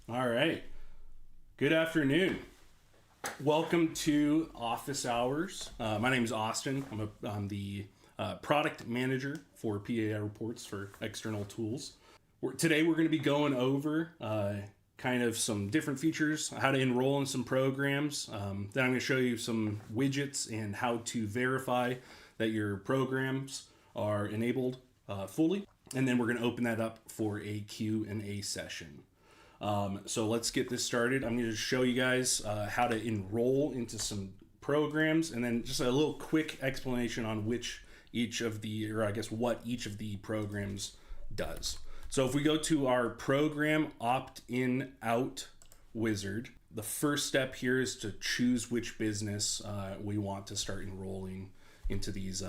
All right. Good afternoon. Welcome to Office Hours. My name is Austin. I'm the product manager for PAI Reports for external tools. Today we're going to be going over kind of some different features, how to enroll in some programs. Then I'm going to show you some widgets and how to verify that your programs are enabled fully. And then we're going to open that up for a Q&A session. So let's get this started. I'm going to show you guys how to enroll into some programs, and then just a little quick explanation on what each of the programs does. So if we go to our program opt-in out wizard, the first step here is to choose which business we want to start enrolling into these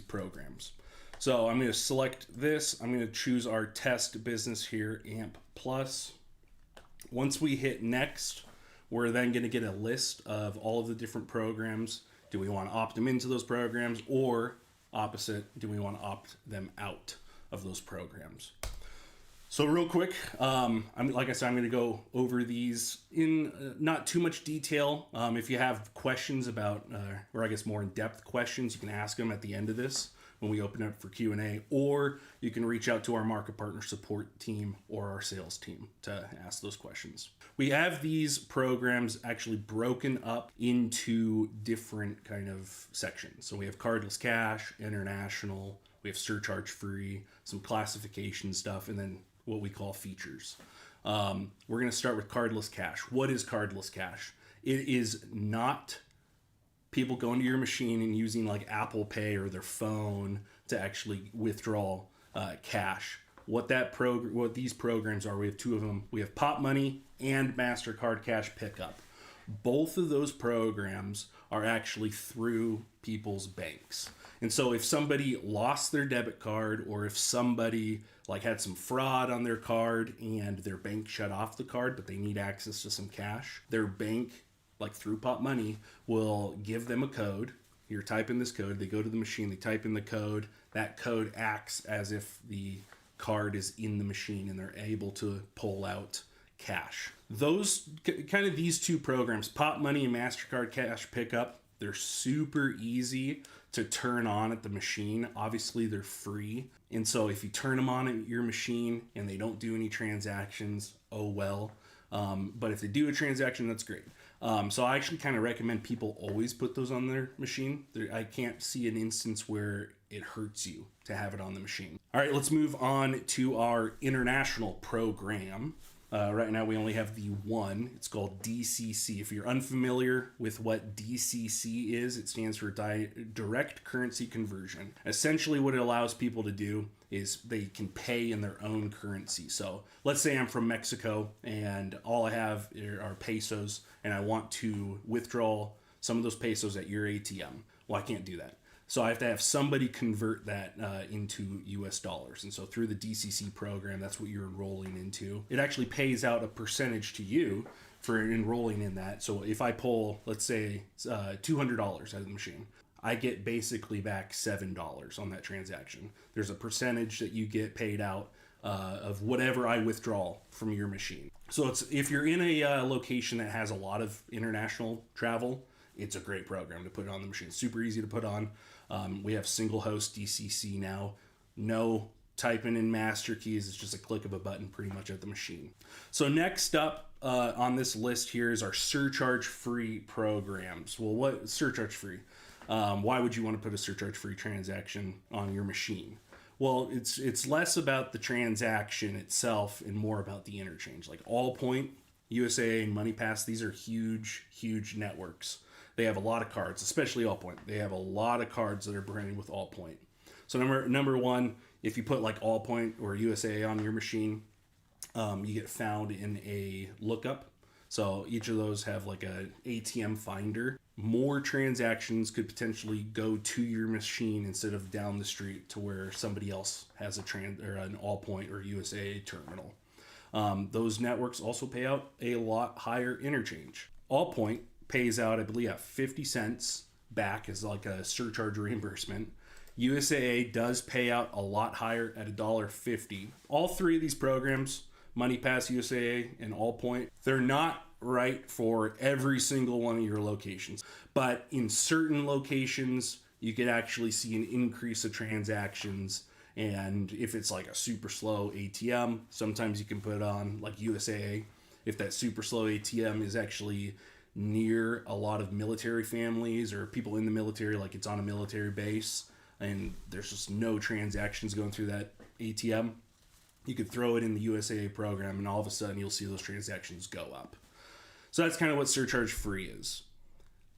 programs. So I'm going to select this. I'm going to choose our test business here, AMP Plus. Once we hit next, we're then going to get a list of all of the different programs. Do we want to opt them into those programs, or opposite, do we want to opt them out of those programs? So real quick, like I said, I'm going to go over these in not too much detail. If you have questions about, or I guess more in-depth questions, you can ask them at the end of this when we open it up for Q&A, or you can reach out to our market partner support team or our sales team to ask those questions. We have these programs actually broken up into different kind of sections. So we have Cardless Cash, International, we have Surcharge Free, some classification stuff, and then what we call features. We're going to start with Cardless Cash. What is Cardless Cash? It is not people going to your machine and using like Apple Pay or their phone to actually withdraw cash. What these programs are, we have two of them. We have Popmoney and Mastercard Cash Pickup. Both of those programs are actually through people's banks. And so if somebody lost their debit card, or if somebody like had some fraud on their card and their bank shut off the card, but they need access to some cash, their bank, like through Popmoney, will give them a code. You're typing this code, they go to the machine, they type in the code, that code acts as if the card is in the machine and they're able to pull out cash. These two programs, Popmoney and Mastercard Cash Pickup, they're super easy to turn on at the machine. Obviously they're free, and so if you turn them on at your machine and they don't do any transactions, oh well. But if they do a transaction, that's great. So I actually kind of recommend people always put those on their machine. I can't see an instance where it hurts you to have it on the machine. All right, let's move on to our international program. Right now we only have the one. It's called DCC. If you're unfamiliar with what DCC is, it stands for Direct Currency Conversion. Essentially what it allows people to do is they can pay in their own currency. So let's say I'm from Mexico and all I have are pesos, and I want to withdraw some of those pesos at your ATM. Well, I can't do that. So I have to have somebody convert that into US dollars. And so through the DCC program, that's what you're enrolling into. It actually pays out a percentage to you for enrolling in that. So if I pull, let's say, $200 out of the machine, I get basically back $7 on that transaction. There's a percentage that you get paid out of whatever I withdraw from your machine. So if you're in a location that has a lot of international travel, it's a great program to put on the machine. Super easy to put on. We have single host DCC now. No typing in master keys. It's just a click of a button pretty much at the machine. So next up on this list here is our surcharge free programs. Well, what surcharge free? Why would you want to put a surcharge free transaction on your machine? Well, it's less about the transaction itself and more about the interchange. Like Allpoint, USAA, and MoneyPass, these are huge networks. They have a lot of cards, especially Allpoint. They have a lot of cards that are branded with Allpoint. So number one, if you put like Allpoint or USAA on your machine, you get found in a lookup. So each of those have like a ATM finder. More transactions could potentially go to your machine instead of down the street to where somebody else has an Allpoint or USAA terminal. Those networks also pay out a lot higher interchange. Allpoint pays out, I believe, at 50 cents back as like a surcharge reimbursement. USAA does pay out a lot higher at $1.50. All three of these programs MoneyPass, USAA, and Allpoint, they're not right for every single one of your locations. But in certain locations, you could actually see an increase of transactions. And if it's like a super slow ATM, sometimes you can put it on like USAA. If that super slow ATM is actually near a lot of military families or people in the military, like it's on a military base and there's just no transactions going through that ATM, you could throw it in the USAA program and all of a sudden you'll see those transactions go up. So that's kind of what surcharge free is.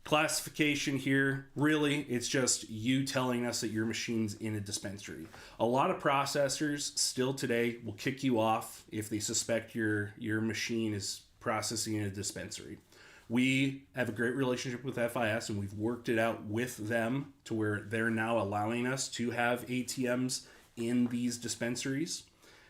Classification here, really, it's just you telling us that your machine's in a dispensary. A lot of processors still today will kick you off if they suspect your machine is processing in a dispensary. We have a great relationship with FIS and we've worked it out with them to where they're now allowing us to have ATMs in these dispensaries.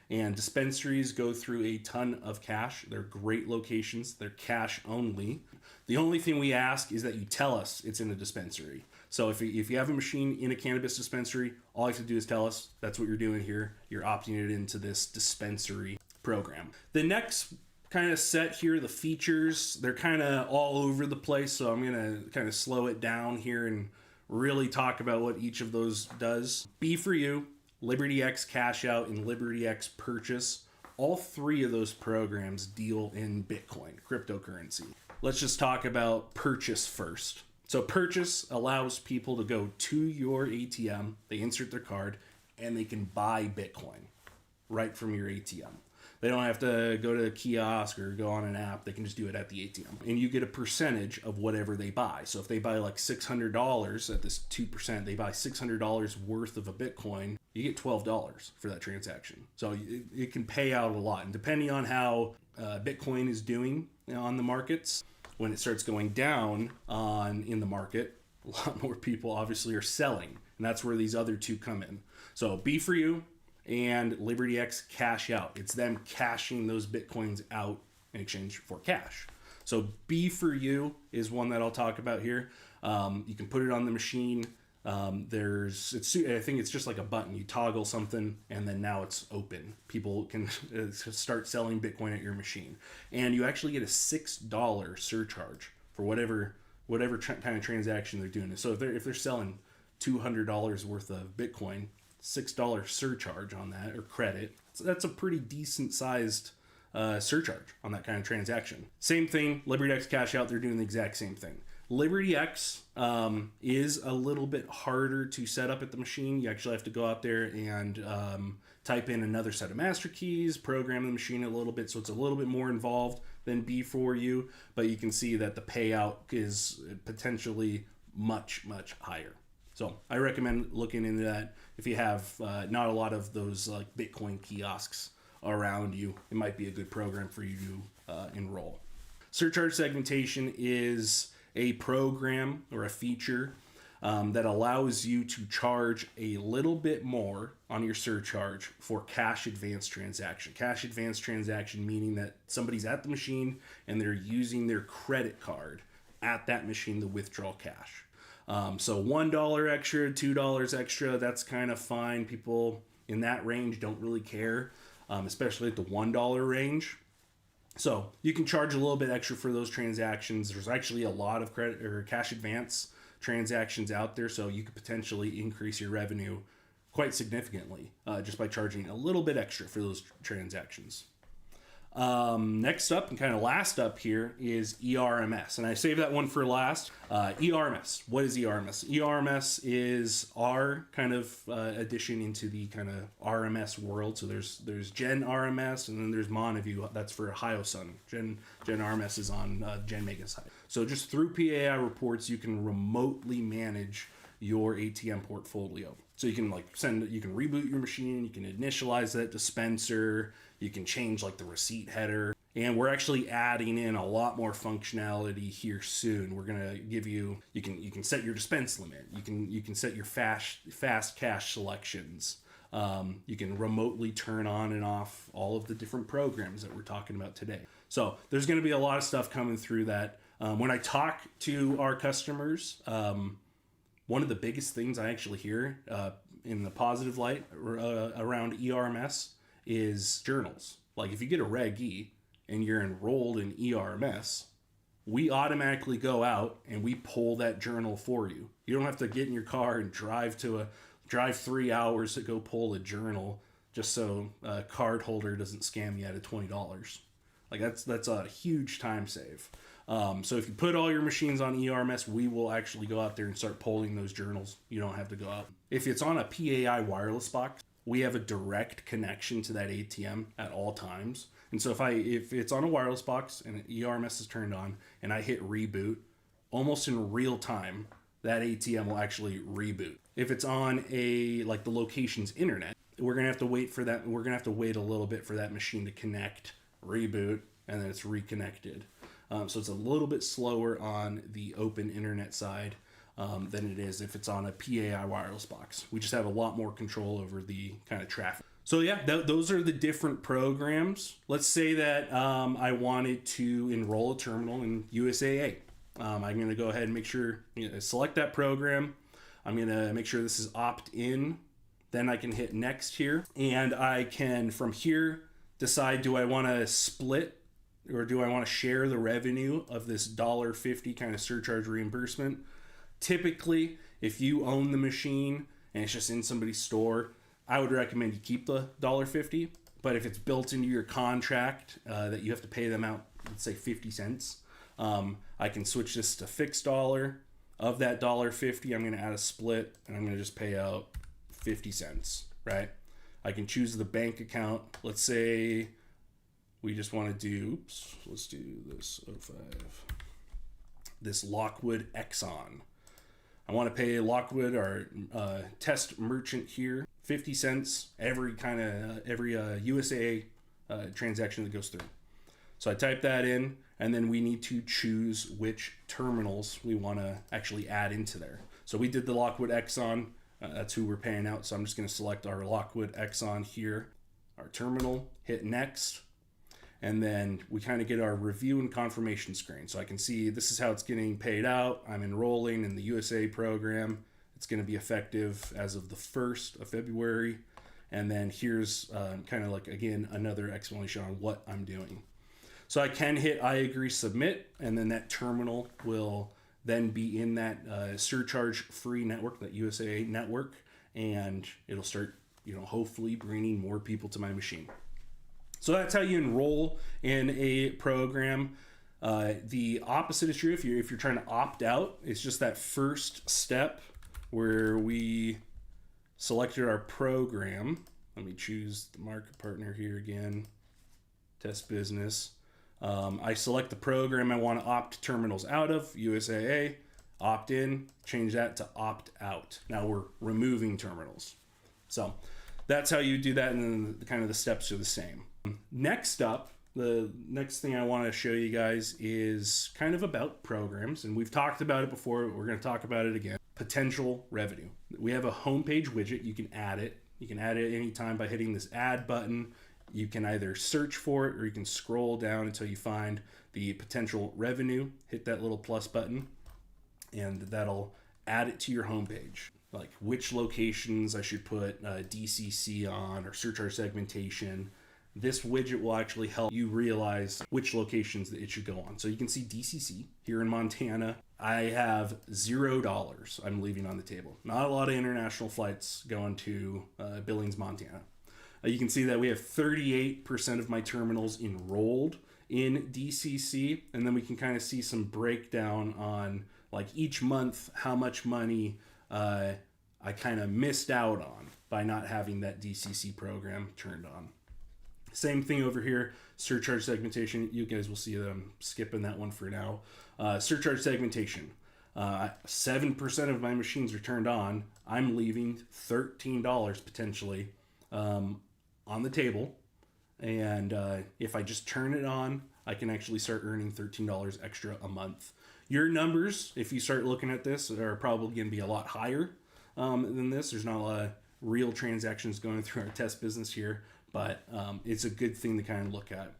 And dispensaries go through a ton of cash. They're great locations. They're cash only. The only thing we ask is that you tell us it's in a dispensary. So if you have a machine in a cannabis dispensary, all you have to do is tell us that's what you're doing here. You're opting it into this dispensary program. The next kind of set here, the features, they're kind of all over the place. So I'm going to kind of slow it down here and really talk about what each of those does. B for you, LibertyX cash out, and LibertyX purchase. All three of those programs deal in Bitcoin, cryptocurrency. Let's just talk about purchase first. So purchase allows people to go to your ATM, they insert their card, and they can buy Bitcoin right from your ATM. They don't have to go to a kiosk or go on an app. They can just do it at the ATM. And you get a percentage of whatever they buy. So if they buy like $600 at this 2%, they buy $600 worth of a Bitcoin, you get $12 for that transaction. So it can pay out a lot. And depending on how Bitcoin is doing on the markets, when it starts going down in the market, a lot more people obviously are selling. And that's where these other two come in. So B for you and LibertyX cash out. It's them cashing those Bitcoins out in exchange for cash. So B for you is one that I'll talk about here. You can put it on the machine. I think it's just like a button. You toggle something and then now it's open. People can start selling Bitcoin at your machine. And you actually get a $6 surcharge for whatever kind of transaction they're doing. So if they're selling $200 worth of Bitcoin, $6 surcharge on that or credit. So that's a pretty decent sized surcharge on that kind of transaction. Same thing, LibertyX cash out, they're doing the exact same thing. LibertyX is a little bit harder to set up at the machine. You actually have to go out there and type in another set of master keys, program the machine a little bit, so it's a little bit more involved than B for you, but you can see that the payout is potentially much, much higher. So I recommend looking into that. If you have not a lot of those like Bitcoin kiosks around you, it might be a good program for you to enroll. Surcharge segmentation is a program or a feature that allows you to charge a little bit more on your surcharge for cash advance transaction. Cash advance transaction meaning that somebody's at the machine and they're using their credit card at that machine to withdraw cash. So $1 extra, $2 extra, that's kind of fine. People in that range don't really care, especially at the $1 range. So you can charge a little bit extra for those transactions. There's actually a lot of credit or cash advance transactions out there, so you could potentially increase your revenue quite significantly just by charging a little bit extra for those transactions. Next up and kind of last up here is eRMS, and I saved that one for last. eRMS. What is eRMS? eRMS is our kind of addition into the kind of RMS world. So there's Gen RMS and then there's Monaview. That's for HioSun. Gen RMS is on Gen Mega side. So just through PAI Reports, you can remotely manage your ATM portfolio. So you can you can reboot your machine, you can initialize that dispenser, you can change like the receipt header, and we're actually adding in a lot more functionality here soon. We're gonna give you can set your dispense limit, you can set your fast cash selections, you can remotely turn on and off all of the different programs that we're talking about today. So there's gonna be a lot of stuff coming through that. When I talk to our customers, one of the biggest things I actually hear in the positive light around eRMS is journals. like if you get a Reg E and you're enrolled in eRMS, we automatically go out and we pull that journal for you. You don't have to get in your car and drive 3 hours to go pull a journal just so a card holder doesn't scam you out of $20. Like that's a huge time save. So if you put all your machines on eRMS, we will actually go out there and start pulling those journals. You don't have to go out. If it's on a PAI Wireless box, we have a direct connection to that ATM at all times. And so if it's on a wireless box and eRMS is turned on and I hit reboot, almost in real time, that ATM will actually reboot. If it's on the location's internet, we're gonna have to wait for that. We're gonna have to wait a little bit for that machine to connect, reboot, and then it's reconnected. So it's a little bit slower on the open internet side than it is if it's on a PAI wireless box. We just have a lot more control over the kind of traffic. So yeah, those are the different programs. Let's say that I wanted to enroll a terminal in USAA. I'm going to go ahead and make sure, select that program. I'm going to make sure this is opt-in. Then I can hit next here. And I can, from here, decide, do I want to split or do I want to share the revenue of this $1.50 kind of surcharge reimbursement? Typically, if you own the machine and it's just in somebody's store, I would recommend you keep the $1.50. But if it's built into your contract that you have to pay them out, let's say 50 cents, I can switch this to fixed dollar. Of that $1.50, I'm going to add a split and I'm going to just pay out 50 cents, right? I can choose the bank account. Let's say we just want to do, let's do this 05, this Lockwood Exxon. I want to pay Lockwood, our test merchant here, 50 cents every USAA transaction that goes through. So I type that in, and then we need to choose which terminals we want to actually add into there. So we did the Lockwood Exxon. That's who we're paying out. So I'm just going to select our Lockwood Exxon here, our terminal, hit next. And then we kind of get our review and confirmation screen. So I can see this is how it's getting paid out. I'm enrolling in the USA program. It's going to be effective as of the 1st of February. And then here's kind of like, again, another explanation on what I'm doing. So I can hit I agree submit, and then that terminal will then be in that surcharge free network, that USAA network, and it'll start, hopefully bringing more people to my machine. So that's how you enroll in a program. The opposite is true if you're trying to opt out. It's just that first step where we selected our program. Let me choose the market partner here again. Test business. I select the program I want to opt terminals out of, USAA, opt in, change that to opt out. Now we're removing terminals. So that's how you do that, and then kind of the steps are the same. Next up, the next thing I want to show you guys is kind of about programs, and we've talked about it before, but we're going to talk about it again. Potential revenue. We have a homepage widget. You can add it. You can add it anytime by hitting this add button. You can either search for it or you can scroll down until you find the potential revenue. Hit that little plus button and that'll add it to your homepage. Like which locations I should put DCC on or surcharge segmentation. This widget will actually help you realize which locations that it should go on. So you can see DCC here in Montana. I have $0 I'm leaving on the table. Not a lot of international flights going to Billings, Montana. You can see that we have 38% of my terminals enrolled in DCC, and then we can kind of see some breakdown on like each month how much money I kind of missed out on by not having that DCC program turned on. Same thing over here, surcharge segmentation. You guys will see that I'm skipping that one for now. Surcharge segmentation. 7% of my machines are turned on. I'm leaving $13 potentially on the table, and if I just turn it on, I can actually start earning $13 extra a month. Your numbers, if you start looking at this, are probably going to be a lot higher than this. There's not a lot of real transactions going through our test business here, but it's a good thing to kind of look at.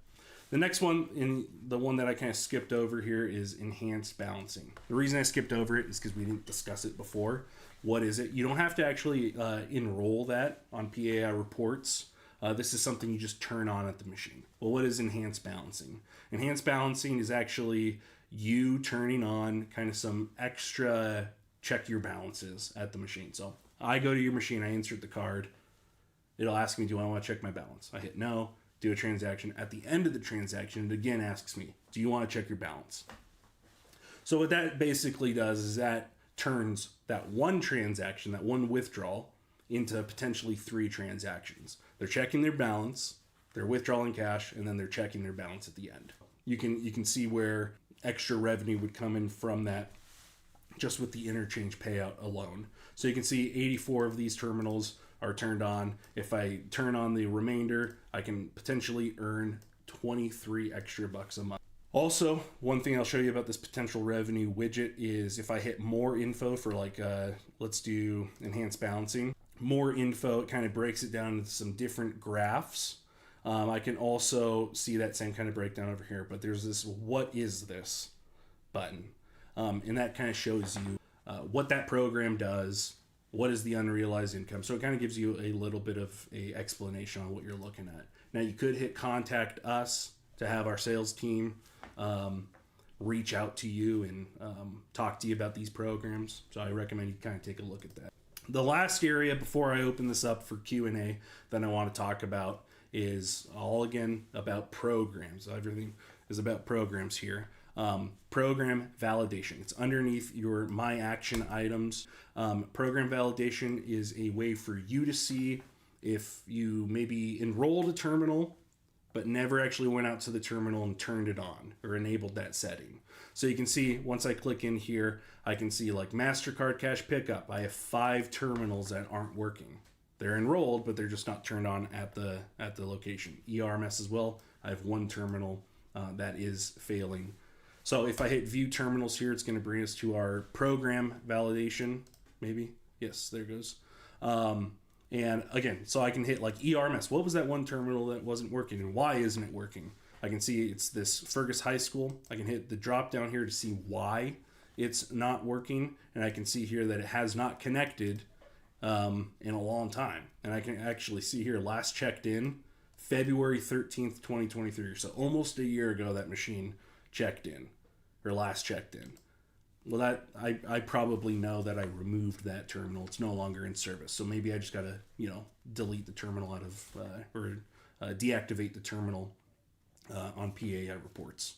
The next one, in the one that I kind of skipped over here, is enhanced balancing. The reason I skipped over it is because we didn't discuss it before. What is it? You don't have to actually enroll that on PAI Reports. this is something you just turn on at the machine. Well, what is enhanced balancing? Enhanced balancing is actually you turning on kind of some extra check your balances at the machine. So I go to your machine, I insert the card. It'll ask me, do I want to check my balance? I hit no, do a transaction. At the end of the transaction, it again asks me, do you want to check your balance? So what that basically does is that turns that one transaction, that one withdrawal, into potentially 3 transactions. They're checking their balance, they're withdrawing cash, and then they're checking their balance at the end. You can see where extra revenue would come in from that just with the interchange payout alone. So you can see 84 of these terminals are turned on. If I turn on the remainder, I can potentially earn 23 extra bucks a month. Also, one thing I'll show you about this potential revenue widget is if I hit more info for like, let's do enhanced balancing, more info, it kind of breaks it down into some different graphs. I can also see that same kind of breakdown over here, but there's this what is this button. And that kind of shows you what that program does, what is the unrealized income. So it kind of gives you a little bit of a explanation on what you're looking at. Now you could hit contact us to have our sales team reach out to you and talk to you about these programs. So I recommend you kind of take a look at that. The last area before I open this up for Q&A that I want to talk about is all again about programs. Everything is about programs here. Program validation. It's underneath your My Action items. Program validation is a way for you to see if you maybe enrolled a terminal but never actually went out to the terminal and turned it on or enabled that setting. So you can see once I click in here, I can see like Mastercard cash pickup. I have 5 terminals that aren't working. They're enrolled, but they're just not turned on at the location. eRMS as well. I have 1 terminal that is failing. So if I hit view terminals here, it's going to bring us to our program validation. Maybe. Yes, there it goes. And again, so I can hit like eRMS. What was that one terminal that wasn't working and why isn't it working? I can see it's this Fergus High School. I can hit the drop down here to see why it's not working. And I can see here that it has not connected in a long time. And I can actually see here last checked in February 13th, 2023. So almost a year ago that machine checked in or last checked in. Well, that I probably know that I removed that terminal. It's no longer in service. So maybe I just got to, delete the terminal out of or deactivate the terminal on PAI reports.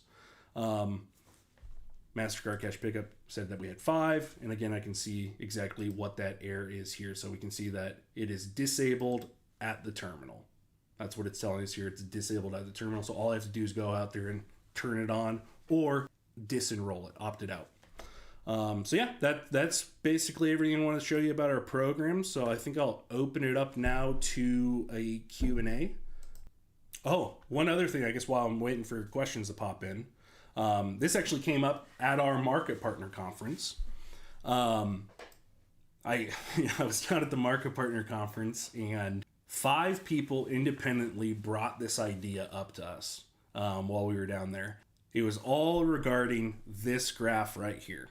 Mastercard cash pickup said that we had 5. And again, I can see exactly what that error is here. So we can see that it is disabled at the terminal. That's what it's telling us here. It's disabled at the terminal. So all I have to do is go out there and turn it on or disenroll it, opt it out. So yeah, that's basically everything I want to show you about our program. So I think I'll open it up now to a Q&A. Oh, one other thing, I guess, while I'm waiting for questions to pop in. This actually came up at our market partner conference. I was down at the market partner conference and 5 people independently brought this idea up to us while we were down there. It was all regarding this graph right here.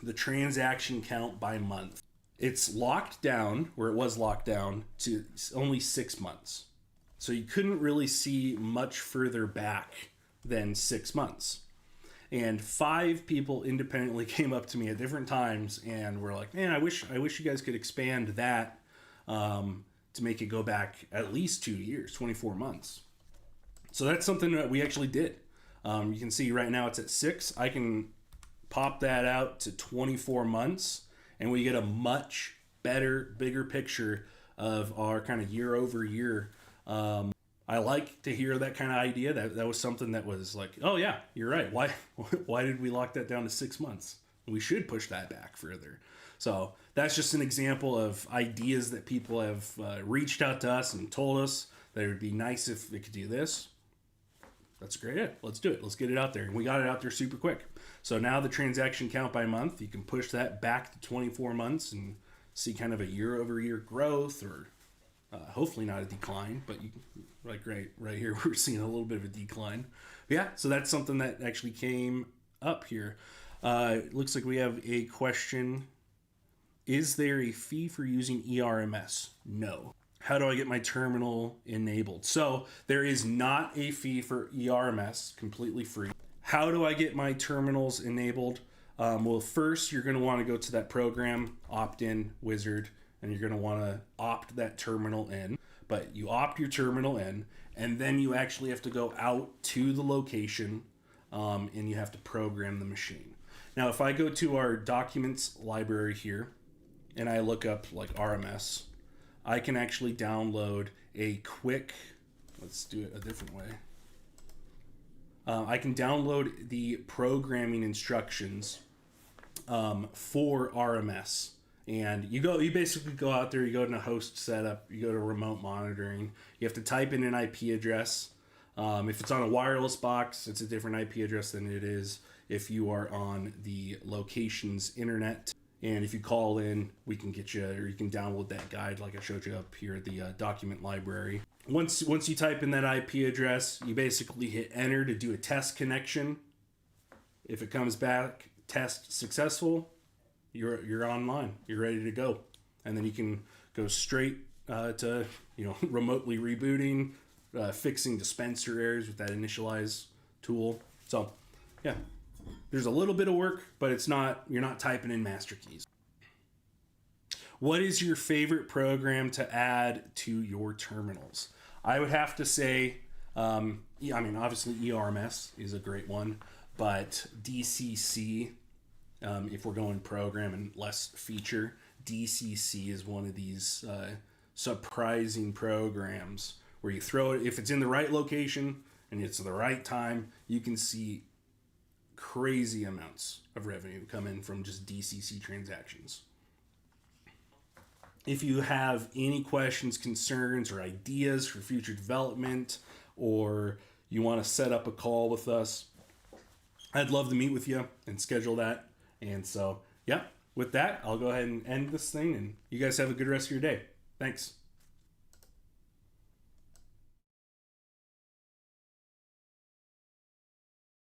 The transaction count by month. It's locked down, where it was locked down, to only 6 months. So you couldn't really see much further back than 6 months. And 5 people independently came up to me at different times and were like, man, I wish you guys could expand that to make it go back at least 2 years, 24 months. So that's something that we actually did. You can see right now it's at 6. I can pop that out to 24 months and we get a much better, bigger picture of our kind of year over year. I like to hear that kind of idea. That was something that was like, oh yeah, you're right. Why did we lock that down to 6 months? We should push that back further. So that's just an example of ideas that people have reached out to us and told us that it would be nice if they could do this. That's a great idea. Let's do it. Let's get it out there. And we got it out there super quick. So now the transaction count by month, you can push that back to 24 months and see kind of a year over year growth or hopefully not a decline, but you like right here, we're seeing a little bit of a decline. But yeah, so that's something that actually came up here. It looks like we have a question. Is there a fee for using eRMS? No. How do I get my terminal enabled? So there is not a fee for eRMS, completely free. How do I get my terminals enabled? Well, first you're going to want to go to that program opt-in wizard, and you're going to want to opt that terminal in. But you opt your terminal in, and then you actually have to go out to the location, and you have to program the machine. Now, if I go to our documents library here, and I look up like RMS, I can actually download a quick, let's do it a different way. I can download the programming instructions for RMS. And you basically go out there, you go to host setup, you go to remote monitoring. You have to type in an IP address. If it's on a wireless box, it's a different IP address than it is if you are on the location's internet. And if you call in, we can get you, or you can download that guide like I showed you up here at the document library. Once you type in that IP address, you basically hit enter to do a test connection. If it comes back test successful, you're online. You're ready to go, and then you can go straight to remotely rebooting, fixing dispenser errors with that initialize tool. So yeah. There's a little bit of work, but you're not typing in master keys. What is your favorite program to add to your terminals? I would have to say, obviously eRMS is a great one, but DCC, if we're going program and less feature, DCC is one of these surprising programs where you throw it, if it's in the right location and it's the right time, you can see crazy amounts of revenue come in from just DCC transactions. If you have any questions, concerns, or ideas for future development, or you want to set up a call with us, I'd love to meet with you and schedule that. And so, yeah, with that, I'll go ahead and end this thing, and you guys have a good rest of your day. Thanks.